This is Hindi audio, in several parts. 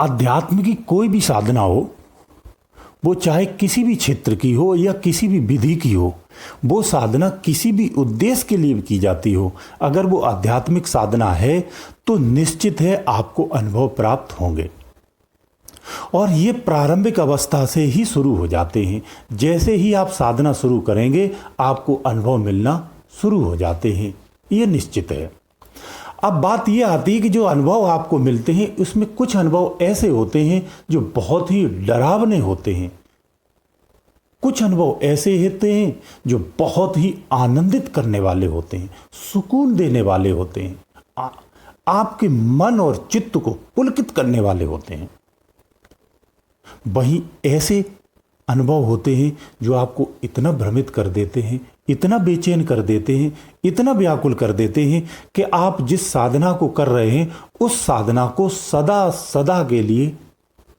अध्यात्म की कोई भी साधना हो, वो चाहे किसी भी क्षेत्र की हो या किसी भी विधि की हो, वो साधना किसी भी उद्देश्य के लिए की जाती हो, अगर वो आध्यात्मिक साधना है तो निश्चित है आपको अनुभव प्राप्त होंगे। और ये प्रारंभिक अवस्था से ही शुरू हो जाते हैं। जैसे ही आप साधना शुरू करेंगे आपको अनुभव मिलना शुरू हो जाते हैं, ये निश्चित है। अब बात ये आती है कि जो अनुभव आपको मिलते हैं उसमें कुछ अनुभव ऐसे होते हैं जो बहुत ही डरावने होते हैं, कुछ अनुभव ऐसे होते हैं जो बहुत ही आनंदित करने वाले होते हैं, सुकून देने वाले होते हैं, आपके मन और चित्त को पुलकित करने वाले होते हैं। वहीं ऐसे अनुभव होते हैं जो आपको इतना भ्रमित कर देते हैं, इतना बेचैन कर देते हैं, इतना व्याकुल कर देते हैं कि आप जिस साधना को कर रहे हैं उस साधना को सदा सदा के लिए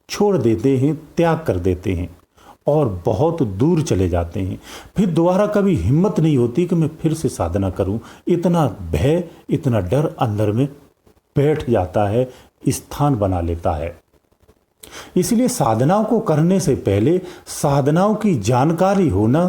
छोड़ देते हैं, त्याग कर देते हैं और बहुत दूर चले जाते हैं। फिर दोबारा कभी हिम्मत नहीं होती कि मैं फिर से साधना करूं। इतना भय, इतना डर अंदर में बैठ जाता है, स्थान बना लेता है। इसलिए साधनाओं को करने से पहले साधनाओं की जानकारी होना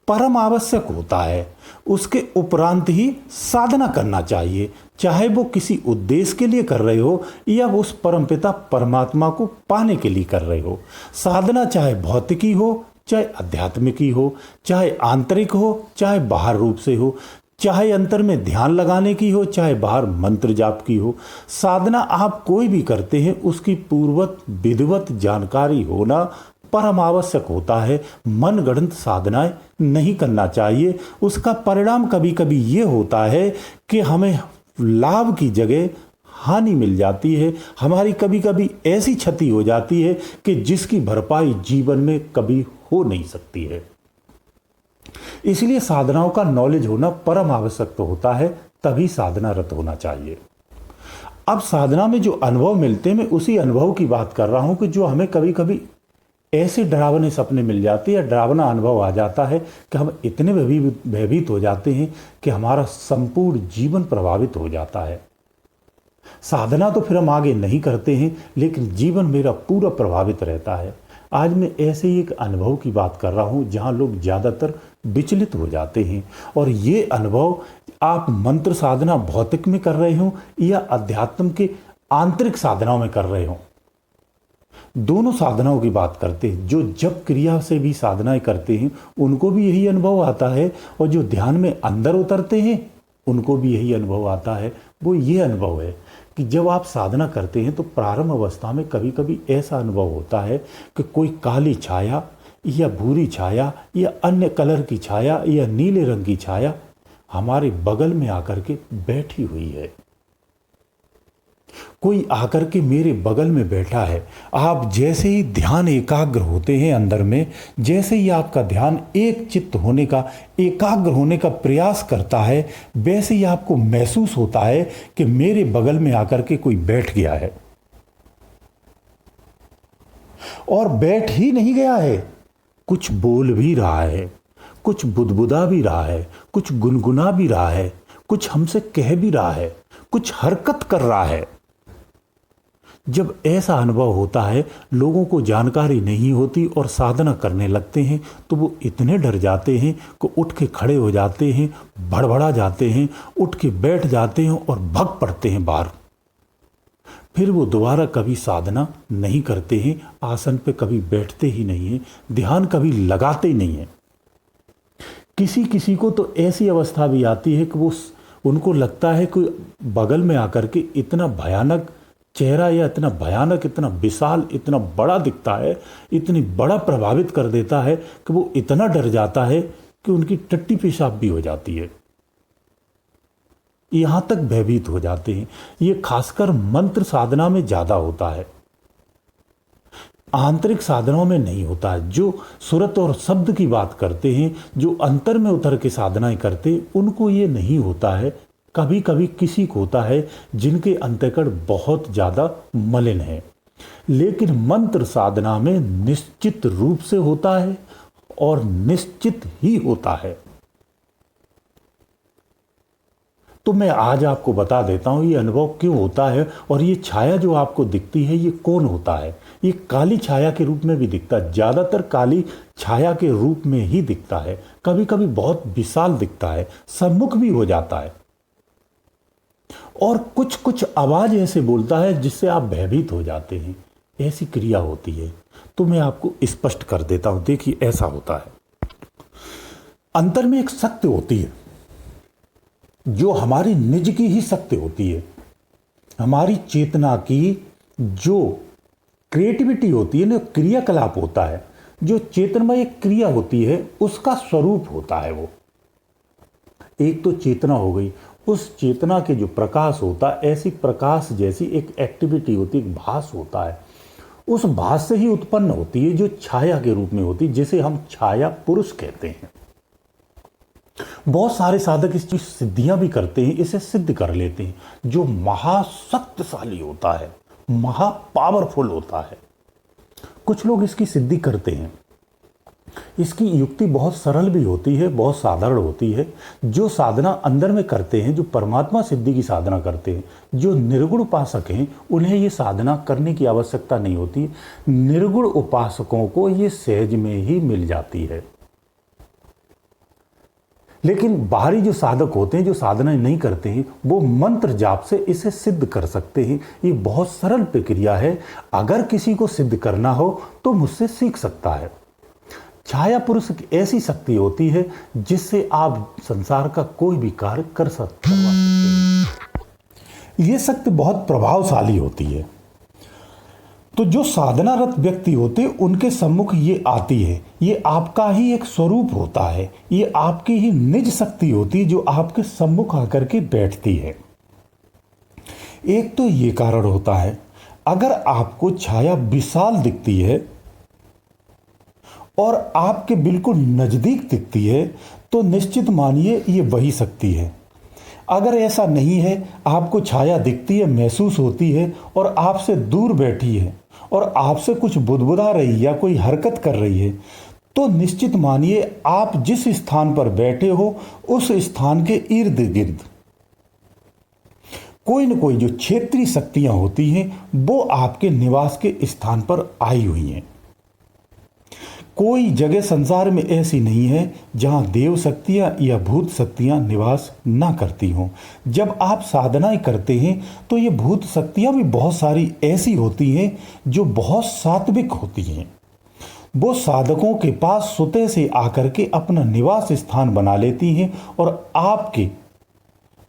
परम आवश्यक होता है। उसके उपरांत ही साधना करना चाहिए, चाहे वो किसी उद्देश्य के लिए कर रहे हो या उस परमपिता परमात्मा को पाने के लिए कर रहे हो। साधना चाहे भौतिकी हो, चाहे आध्यात्मिकी हो, चाहे आंतरिक हो, चाहे बाहर रूप से हो, चाहे अंतर में ध्यान लगाने की हो, चाहे बाहर मंत्र जाप की हो। साधना आप कोई भी करते हैं उसकी पूर्वत विधिवत जानकारी होना परम आवश्यक होता है। मनगढ़ंत साधनाएं नहीं करना चाहिए। उसका परिणाम कभी कभी ये होता है कि हमें लाभ की जगह हानि मिल जाती है। हमारी कभी कभी ऐसी क्षति हो जाती है कि जिसकी भरपाई जीवन में कभी हो नहीं सकती है। इसलिए साधनाओं का नॉलेज होना परम आवश्यक तो होता है, तभी साधनारत होना चाहिए। अब साधना में जो अनुभव मिलते हैं, मैं उसी अनुभव की बात कर रहा हूं कि जो हमें कभी कभी ऐसे डरावने सपने मिल जाते हैं या डरावना अनुभव आ जाता है कि हम इतने भयभीत हो जाते हैं कि हमारा संपूर्ण जीवन प्रभावित हो जाता है। साधना तो फिर हम आगे नहीं करते हैं, लेकिन जीवन मेरा पूरा प्रभावित रहता है। आज मैं ऐसे ही एक अनुभव की बात कर रहा हूं जहां लोग ज़्यादातर विचलित हो जाते हैं। और ये अनुभव आप मंत्र साधना भौतिक में कर रहे हो या अध्यात्म के आंतरिक साधनाओं में कर रहे हो, दोनों साधनाओं की बात करते हैं। जो जप क्रिया से भी साधनाएं करते हैं उनको भी यही अनुभव आता है, और जो ध्यान में अंदर उतरते हैं उनको भी यही अनुभव आता है। वो ये अनुभव है कि जब आप साधना करते हैं तो प्रारंभ अवस्था में कभी कभी ऐसा अनुभव होता है कि कोई काली छाया या भूरी छाया या अन्य कलर की छाया या नीले रंग की छाया हमारे बगल में आकर के बैठी हुई है। कोई आकर के मेरे बगल में बैठा है। आप जैसे ही ध्यान एकाग्र होते हैं अंदर में, जैसे ही आपका ध्यान एक चित्त होने का, एकाग्र होने का प्रयास करता है, वैसे ही आपको महसूस होता है कि मेरे बगल में आकर के कोई बैठ गया है। और बैठ ही नहीं गया है, कुछ बोल भी रहा है, कुछ बुदबुदा भी रहा है, कुछ गुनगुना भी रहा है, कुछ हमसे कह भी रहा है, कुछ हरकत कर रहा है। जब ऐसा अनुभव होता है, लोगों को जानकारी नहीं होती और साधना करने लगते हैं तो वो इतने डर जाते हैं कि उठ के खड़े हो जाते हैं, भड़बड़ा जाते हैं, उठ के बैठ जाते हैं और भग पड़ते हैं बाहर। फिर वो दोबारा कभी साधना नहीं करते हैं, आसन पे कभी बैठते ही नहीं हैं, ध्यान कभी लगाते ही नहीं हैं। किसी किसी को तो ऐसी अवस्था भी आती है कि वो उनको लगता है कि बगल में आकर के इतना भयानक चेहरा या इतना भयानक, इतना विशाल, इतना बड़ा दिखता है, इतनी बड़ा प्रभावित कर देता है कि वो इतना डर जाता है कि उनकी टट्टी पेशाब भी हो जाती है। यहां तक भयभीत हो जाते हैं। ये खासकर मंत्र साधना में ज्यादा होता है, आंतरिक साधनाओं में नहीं होता है। जो सुरत और शब्द की बात करते हैं, जो अंतर में उतर के साधनाएं करते, उनको ये नहीं होता है। कभी कभी किसी को होता है जिनके अंतःकरण बहुत ज्यादा मलिन है, लेकिन मंत्र साधना में निश्चित रूप से होता है और निश्चित ही होता है। तो मैं आज आपको बता देता हूँ ये अनुभव क्यों होता है, और ये छाया जो आपको दिखती है ये कौन होता है। ये काली छाया के रूप में भी दिखता है, ज़्यादातर काली छाया के रूप में ही दिखता है, कभी कभी बहुत विशाल दिखता है, सम्मुख भी हो जाता है, और कुछ कुछ आवाज ऐसे बोलता है जिससे आप भयभीत हो जाते हैं। ऐसी क्रिया होती है। तो मैं आपको स्पष्ट कर देता हूं। देखिए, ऐसा होता है, अंतर में एक शक्ति होती है जो हमारी निज की ही शक्ति होती है, हमारी चेतना की जो क्रिएटिविटी होती है ना, क्रियाकलाप होता है, जो चेतनमय एक क्रिया होती है उसका स्वरूप होता है वो। एक तो चेतना हो गई, उस चेतना के जो प्रकाश होता है, ऐसी प्रकाश जैसी एक एक्टिविटी होती है, एक भास होता है, उस भास से ही उत्पन्न होती है जो छाया के रूप में होती है, जिसे हम छाया पुरुष कहते हैं। बहुत सारे साधक इसकी सिद्धियां भी करते हैं, इसे सिद्ध कर लेते हैं, जो महाशक्तिशाली होता है, महा पावरफुल होता है। कुछ लोग इसकी सिद्धि करते हैं। इसकी युक्ति बहुत सरल भी होती है, बहुत साधारण होती है। जो साधना अंदर में करते हैं, जो परमात्मा सिद्धि की साधना करते हैं, जो निर्गुण उपासक हैं, उन्हें ये साधना करने की आवश्यकता नहीं होती। निर्गुण उपासकों को ये सहज में ही मिल जाती है। लेकिन बाहरी जो साधक होते हैं, जो साधना नहीं करते हैं, वो मंत्र जाप से इसे सिद्ध कर सकते हैं। ये बहुत सरल प्रक्रिया है। अगर किसी को सिद्ध करना हो तो मुझसे सीख सकता है। छाया पुरुष एक ऐसी शक्ति होती है जिससे आप संसार का कोई भी कार्य करवा सकते हैं। ये शक्ति बहुत प्रभावशाली होती है। तो जो साधनारत व्यक्ति होते हैं उनके सम्मुख ये आती है। ये आपका ही एक स्वरूप होता है, ये आपकी ही निज शक्ति होती है जो आपके सम्मुख आकर के बैठती है। एक तो ये कारण होता है, अगर आपको छाया विशाल दिखती है और आपके बिल्कुल नजदीक दिखती है तो निश्चित मानिए ये वही शक्ति है। अगर ऐसा नहीं है, आपको छाया दिखती है, महसूस होती है और आपसे दूर बैठी है और आपसे कुछ बुदबुदा रही है या कोई हरकत कर रही है, तो निश्चित मानिए आप जिस स्थान पर बैठे हो उस स्थान के इर्द गिर्द कोई न कोई जो क्षेत्रीय शक्तियां होती हैं वो आपके निवास के स्थान पर आई हुई हैं। कोई जगह संसार में ऐसी नहीं है जहां देव शक्तियां या भूत शक्तियां निवास ना करती हों। जब आप साधनाएं करते हैं तो ये भूत शक्तियां भी बहुत सारी ऐसी होती हैं जो बहुत सात्विक होती हैं। वो साधकों के पास स्वतः से आकर के अपना निवास स्थान बना लेती हैं और आपके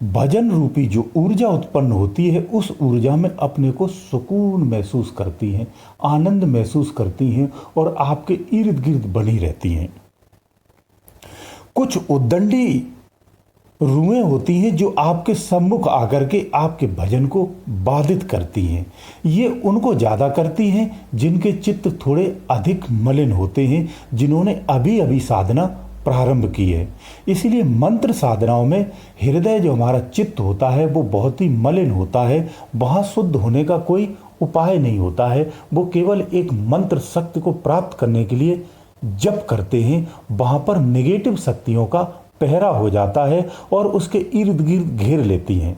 भजन रूपी जो ऊर्जा उत्पन्न होती है उस ऊर्जा में अपने को सुकून महसूस करती हैं, आनंद महसूस करती हैं और आपके इर्द गिर्द बनी रहती हैं। कुछ उद्दंडी रूहें होती हैं जो आपके सम्मुख आकर के आपके भजन को बाधित करती हैं। ये उनको ज़्यादा करती हैं जिनके चित्त थोड़े अधिक मलिन होते हैं, जिन्होंने अभी अभी साधना प्रारंभ की है। इसीलिए मंत्र साधनाओं में हृदय जो हमारा चित्त होता है वो बहुत ही मलिन होता है। वहाँ शुद्ध होने का कोई उपाय नहीं होता है। वो केवल एक मंत्र शक्ति को प्राप्त करने के लिए जप करते हैं। वहाँ पर नेगेटिव शक्तियों का पहरा हो जाता है और उसके इर्द गिर्द घेर लेती हैं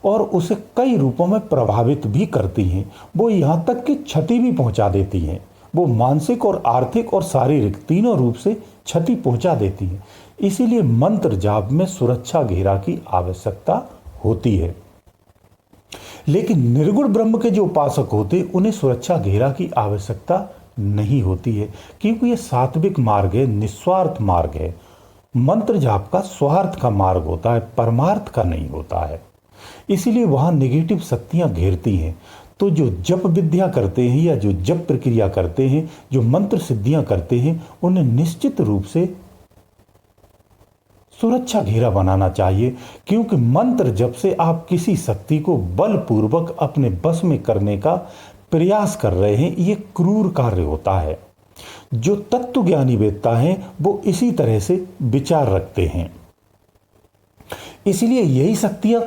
और उसे कई रूपों में प्रभावित भी करती हैं। वो यहाँ तक कि क्षति भी पहुँचा देती हैं। वो मानसिक और आर्थिक और शारीरिक तीनों रूप से क्षति पहुंचा देती है। इसीलिए मंत्र जाप में सुरक्षा घेरा की आवश्यकता होती है। लेकिन निर्गुण ब्रह्म के जो उपासक होते हैं उन्हें सुरक्षा घेरा की आवश्यकता नहीं होती है, क्योंकि ये सात्विक मार्ग है, निस्वार्थ मार्ग है। मंत्र जाप का स्वार्थ का मार्ग होता है, परमार्थ का नहीं होता है। इसीलिए वहां नेगेटिव शक्तियां घेरती हैं। तो जो जप विद्या करते हैं या जो जप प्रक्रिया करते हैं, जो मंत्र सिद्धियां करते हैं, उन्हें निश्चित रूप से सुरक्षा घेरा बनाना चाहिए, क्योंकि मंत्र जप से आप किसी शक्ति को बलपूर्वक अपने बस में करने का प्रयास कर रहे हैं। ये क्रूर कार्य होता है। जो तत्वज्ञानी वेदता हैं वो इसी तरह से विचार रखते हैं। इसलिए यही शक्तियां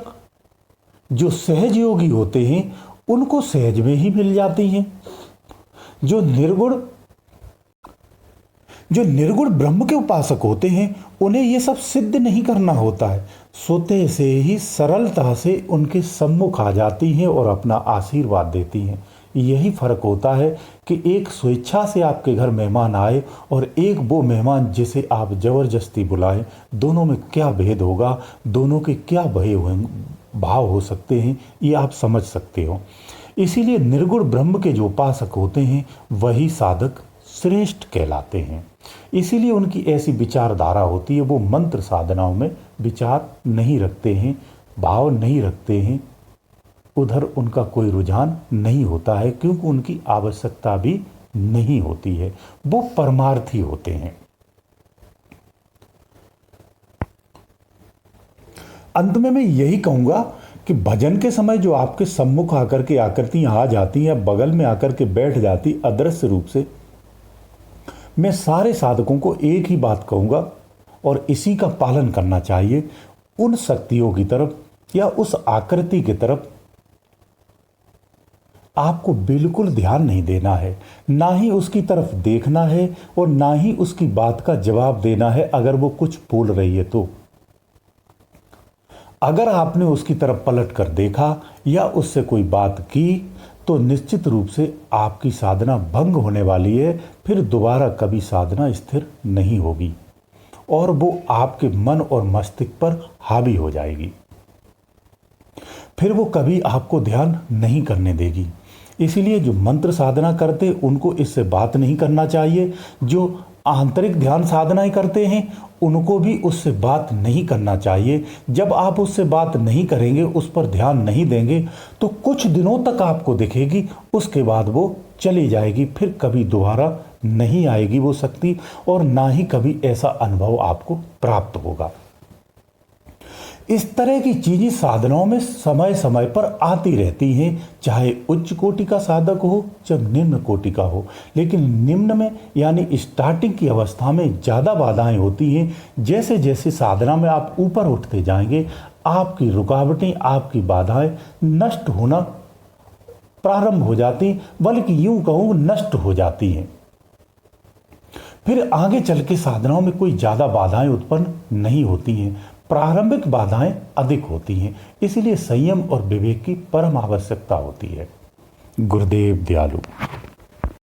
जो सहज योगी होते हैं उनको सहज में ही मिल जाती हैं। जो निर्गुण ब्रह्म के उपासक होते हैं उन्हें यह सब सिद्ध नहीं करना होता है। सोते से ही सरलता से उनके सम्मुख आ जाती हैं और अपना आशीर्वाद देती हैं। यही फर्क होता है कि एक स्वेच्छा से आपके घर मेहमान आए और एक वो मेहमान जिसे आप जबरदस्ती बुलाएं। दोनों में क्या भेद होगा, दोनों के क्या भय हुए भाव हो सकते हैं, ये आप समझ सकते हो। इसीलिए निर्गुण ब्रह्म के जो उपासक होते हैं वही साधक श्रेष्ठ कहलाते हैं। इसीलिए उनकी ऐसी विचारधारा होती है, वो मंत्र साधनाओं में विचार नहीं रखते हैं, भाव नहीं रखते हैं, उधर उनका कोई रुझान नहीं होता है, क्योंकि उनकी आवश्यकता भी नहीं होती है, वो परमार्थी होते हैं। अंत में मैं यही कहूंगा कि भजन के समय जो आपके सम्मुख आकर के आकृतियां आ जाती हैं, बगल में आकर के बैठ जाती अदृश्य रूप से, मैं सारे साधकों को एक ही बात कहूंगा और इसी का पालन करना चाहिए। उन शक्तियों की तरफ या उस आकृति की तरफ आपको बिल्कुल ध्यान नहीं देना है, ना ही उसकी तरफ देखना है और ना ही उसकी बात का जवाब देना है अगर वो कुछ बोल रही है तो। अगर आपने उसकी तरफ पलट कर देखा या उससे कोई बात की तो निश्चित रूप से आपकी साधना भंग होने वाली है, फिर दोबारा कभी साधना स्थिर नहीं होगी और वो आपके मन और मस्तिष्क पर हावी हो जाएगी, फिर वो कभी आपको ध्यान नहीं करने देगी। इसीलिए जो मंत्र साधना करते उनको इससे बात नहीं करना चाहिए, जो आंतरिक ध्यान साधनाएं करते हैं उनको भी उससे बात नहीं करना चाहिए। जब आप उससे बात नहीं करेंगे, उस पर ध्यान नहीं देंगे तो कुछ दिनों तक आपको दिखेगी, उसके बाद वो चली जाएगी, फिर कभी दोबारा नहीं आएगी वो शक्ति और ना ही कभी ऐसा अनुभव आपको प्राप्त होगा। इस तरह की चीजें साधनाओं में समय समय पर आती रहती हैं, चाहे उच्च कोटि का साधक हो चाहे निम्न कोटि का हो। लेकिन निम्न में यानी स्टार्टिंग की अवस्था में ज़्यादा बाधाएं होती हैं। जैसे जैसे साधना में आप ऊपर उठते जाएंगे, आपकी रुकावटें, आपकी बाधाएं नष्ट होना प्रारंभ हो जाती, बल्कि यूं कहूँ नष्ट हो जाती हैं। फिर आगे चल के साधनाओं में कोई ज़्यादा बाधाएं उत्पन्न नहीं होती हैं, प्रारंभिक बाधाएं अधिक होती हैं। इसलिए संयम और विवेक की परम आवश्यकता होती है। गुरुदेव दयालु।